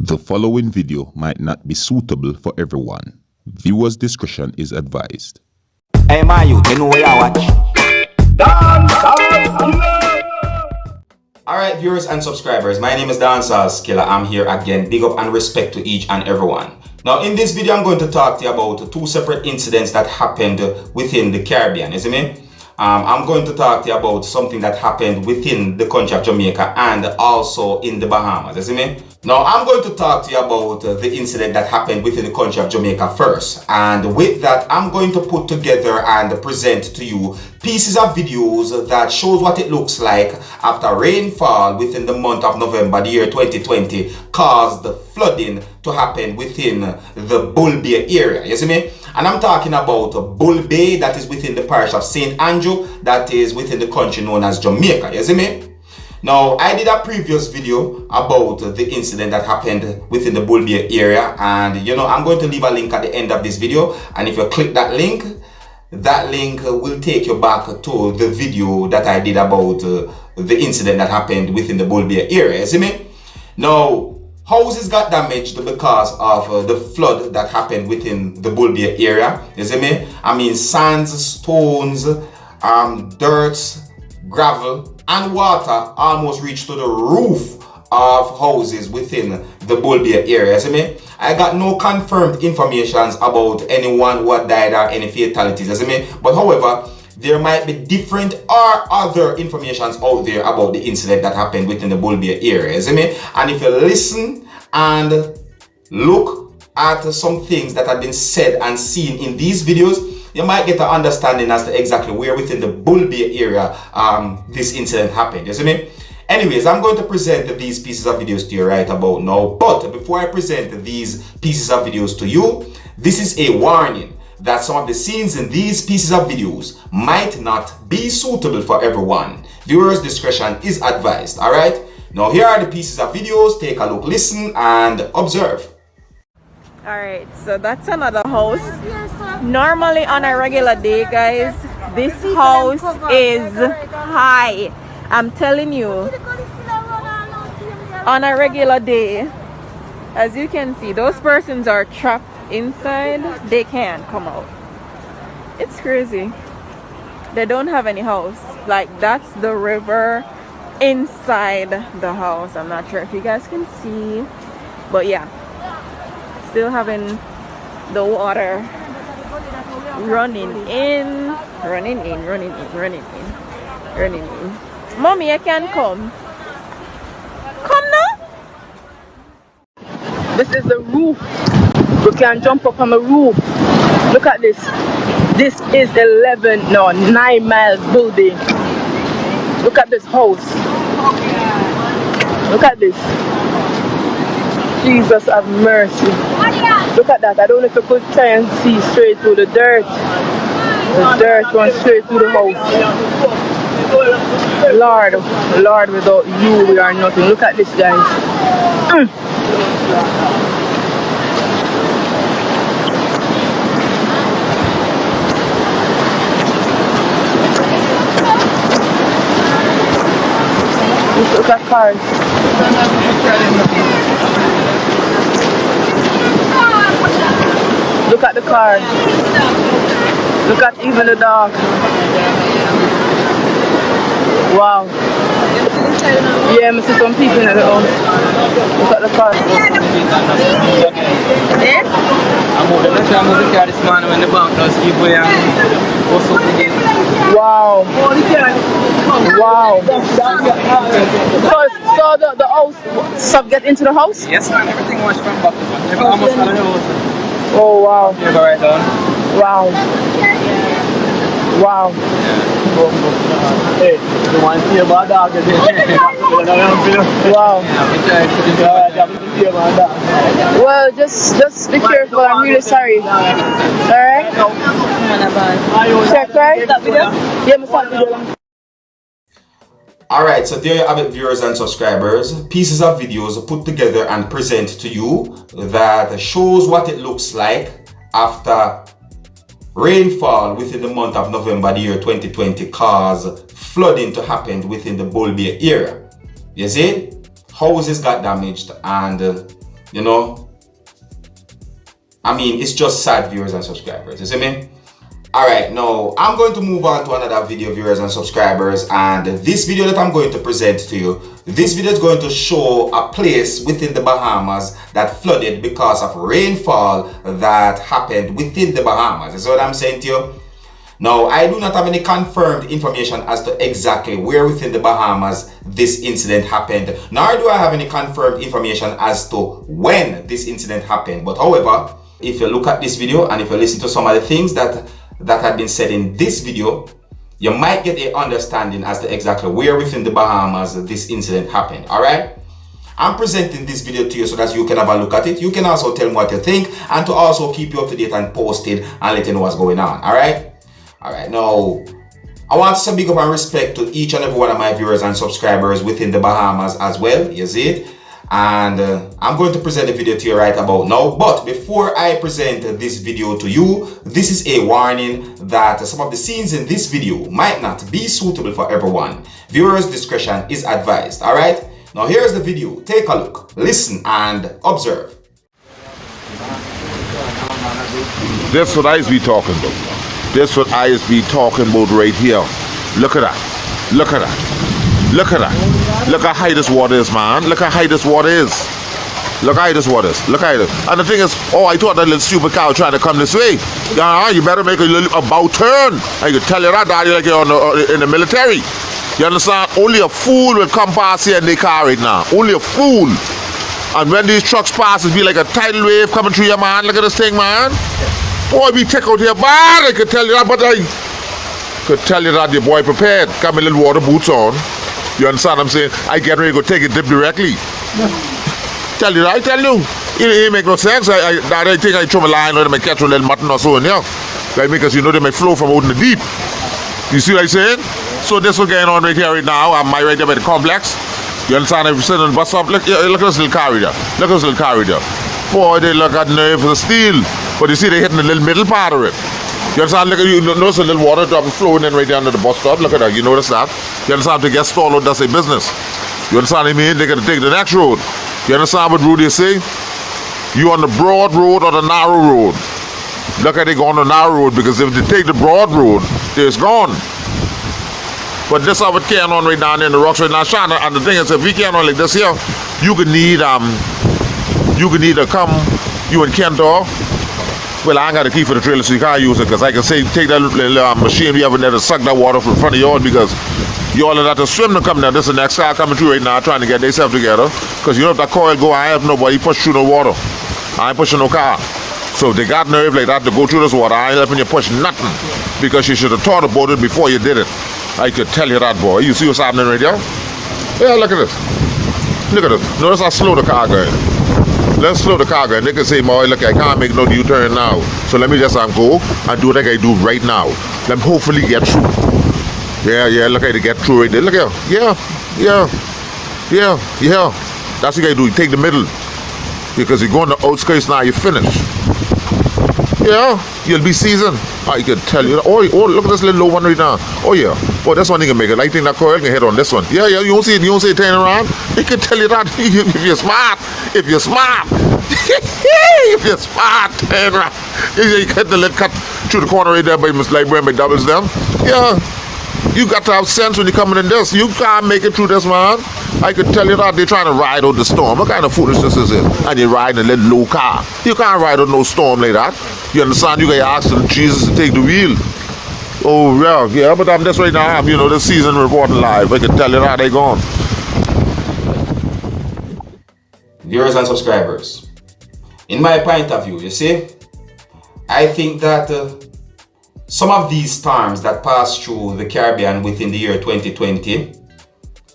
The following video might not be suitable for everyone. Viewers' discretion is advised. Hey, my youth, you know where I watch? Dancehall. Alright, viewers and subscribers, my name is Dancehall. I'm here again. Big up and respect to each and everyone. Now, in this video, I'm going to talk to you about two separate incidents that happened within the Caribbean. You see me? I'm going to talk to you about something that happened within the country of Jamaica and also in the Bahamas. You see me? Now, I'm going to talk to you about the incident that happened within the country of Jamaica first. And with that, I'm going to put together and present to you pieces of videos that shows what it looks like after rainfall within the month of November, the year 2020, caused the flooding to happen within the Bull Bay area. You see me? And I'm talking about Bull Bay, that is within the parish of St. Andrew, that is within the country known as Jamaica. You see me? Now, I did a previous video about the incident that happened within the Bull Bay area, and I'm going to leave a link at the end of this video, and if you click that link will take you back to the video that I did about the incident that happened within the Bull Bay area. You see me? Now, houses got damaged because of the flood that happened within the Bull Bay area. You see me? I mean, sands, stones, dirt, gravel, and water almost reached to the roof of houses within the Bull Bay area. You see me? I got no confirmed information about anyone who had died or any fatalities. You see me? But however, there might be different or other informations out there about the incident that happened within the Bull Bay area. You see me? And if you listen and look at some things that have been said and seen in these videos, you might get an understanding as to exactly where within the Bull Bay area this incident happened. You see me? Anyways, I'm going to present these pieces of videos to you right about now. But before I present these pieces of videos to you, this is a warning that some of the scenes in these pieces of videos might not be suitable for everyone. Viewers' discretion is advised. Alright? Now here are the pieces of videos. Take a look, listen, and observe. Alright, so that's another house. Normally on a regular day, guys, this house is high. I'm telling you, on a regular day, as you can see, those persons are trapped inside. They can't come out. It's crazy. They don't have any house. Like, that's the river inside the house. I'm not sure if you guys can see, but yeah, still having the water running in. Mommy, I can come. Come now. This is the roof. We can jump up on the roof. Look at this. This is 9 miles building. Look at this house. Look at this. Jesus have mercy. Look at that. I don't know if you could try and see straight through the dirt. The dirt runs straight through the house. Lord, without you we are nothing. Look at this, guys. Look at cars. Look at the cars. Look at even the dog. Wow. Yeah, I see some people in the house. Look at the car. Eh? I'm moving car this morning when the bank does people Wow. Wow. So the house, stuff get into the house? Yes, man, everything was from back. Almost out of the house. Oh, wow. You go right down. Wow. Wow. Hey, you want to see about dog? Wow. Well, just be careful. I'm really sorry. Alright? Check, right? Yeah, Alright, so there you have it, viewers and subscribers. Pieces of videos put together and present to you that shows what it looks like after rainfall within the month of November, the year 2020, caused flooding to happen within the Bull Bay area. You see, houses got damaged and You know, I mean, it's just sad, viewers and subscribers. You see me? Alright, now I'm going to move on to another video, viewers and subscribers, and this video that I'm going to present to you, this video is going to show a place within the Bahamas that flooded because of rainfall that happened within the Bahamas. You see what I'm saying to you? Now, I do not have any confirmed information as to exactly where within the Bahamas this incident happened, nor do I have any confirmed information as to when this incident happened. But however, if you look at this video and if you listen to some of the things that had been said in this video, you might get an understanding as to exactly where within the Bahamas this incident happened. Alright? I'm presenting this video to you so that you can have a look at it. You can also tell me what you think and to also keep you up to date and posted and let you know what's going on. Alright? Alright, now I want to say big up and respect to each and every one of my viewers and subscribers within the Bahamas as well. You see it? And I'm going to present the video to you right about now. But before I present this video to you, this is a warning that some of the scenes in this video might not be suitable for everyone. Viewers' discretion is advised. Alright? Now here's the video. Take a look, listen and observe. That's what I be talking about. That's what I be talking about right here. Look at that. Look at that. Look at that. Look how high this water is, man. Look how high this water is. Look how high this water is. Look how high it is. And the thing is, oh, I thought that little stupid cow trying to come this way. You better make a little about turn. I can tell you that, daddy, like you're in the military. You understand? Only a fool will come past here in their car right now. Only a fool. And when these trucks pass, it'll be like a tidal wave coming through your man. Look at this thing, man. Boy, we take out here bad. I can tell you that, but I could tell you that your boy prepared. Got my little water boots on. You understand what I'm saying? I get ready to go take a dip directly. Tell you that, I tell you. It make no sense. I think I throw my line or I might catch a little mutton or so in here. Like, because you know they may flow from out in the deep. You see what I'm saying? So this is going on right here right now. I'm right there by the complex. You understand? I'm sitting on the bus stop. Look at this little car right there. Look at this little car right there. Boy, they look at nerve of steel. But you see, they're hitting the little middle part of it. You understand? Look at you notice a little water drop flowing in right down to the bus stop. Look at that. You notice that? You understand? To get stalled out, that's a business. You understand what I mean? They're gonna take the next road. You understand what Rudy say? You on the broad road or the narrow road? Look at they go on the narrow road, because if they take the broad road, they're gone. But this is what carrying on right down there in the rocks right now, Shana. And the thing is, if we carry on like this here, you could need to come, you and Kentor. Well, I ain't got a key for the trailer, so you can't use it, because I can say take that little machine we have in there to suck that water from the front of y'all, because y'all are not to swim to come down. This is the next car coming through right now trying to get themselves together, because you know if that coil go, I ain't help nobody push through no water. I ain't pushing no car. So if they got nerve like that to go through this water, I ain't helping you push nothing, because you should have thought about it before you did it. I could tell you that, boy. You see what's happening right here? Yeah, look at this. Look at this. Notice how slow the car going. Let's slow the car going. They can say, boy, look, I can't make no U-turn now. So let me just go and do like I do right now. Let me hopefully get through. Yeah, look how they get through right there. Look here. Yeah. That's what you do. You take the middle. Because you go on the outskirts now, you're finished. Yeah, you'll be seasoned. I can tell you. Oh, look at this little low one right now. Oh, yeah. Oh, this one you can make it. I think that coil can hit on this one. Yeah, you don't see it. You don't see it turning around. They can tell you that if you're smart. If you're smart. If you're smart, turn around. You get the little cut through the corner right there by my doubles them. Yeah. You got to have sense when you're coming in this. You can't make it through this, man. I could tell you that they're trying to ride out the storm. What kind of foolishness is it? And you're riding a little low car. You can't ride out no storm like that. You understand? You got to ask Jesus to take the wheel. Oh, yeah, but I'm just right now. I'm, the season reporting live. I can tell you that they gone. Viewers and subscribers, in my point of view, you see, I think that some of these storms that passed through the Caribbean within the year 2020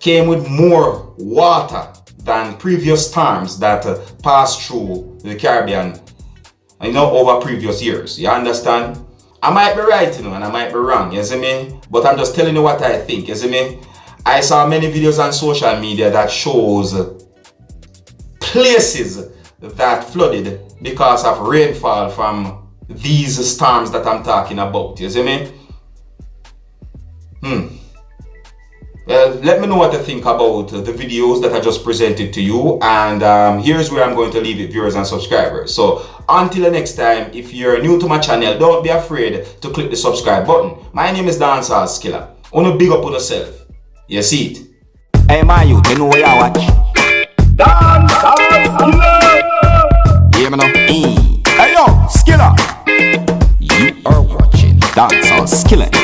came with more water than previous storms that passed through the Caribbean, over previous years. You understand? I might be right, and I might be wrong, you see me? But I'm just telling you what I think, you see me? I saw many videos on social media that shows places that flooded because of rainfall from these storms that I'm talking about, you see me? Let me know what you think about the videos that I just presented to you, and here's where I'm going to leave it, viewers and subscribers. So until the next time, if you're new to my channel, don't be afraid to click the subscribe button. My name is Dancehall Skilla. Wanna big up on yourself. You see it? Hey man, you know where you watch? Dancehall Skilla. Hear me now? Hey yo, Skilla. You are watching Dancehall Skilla.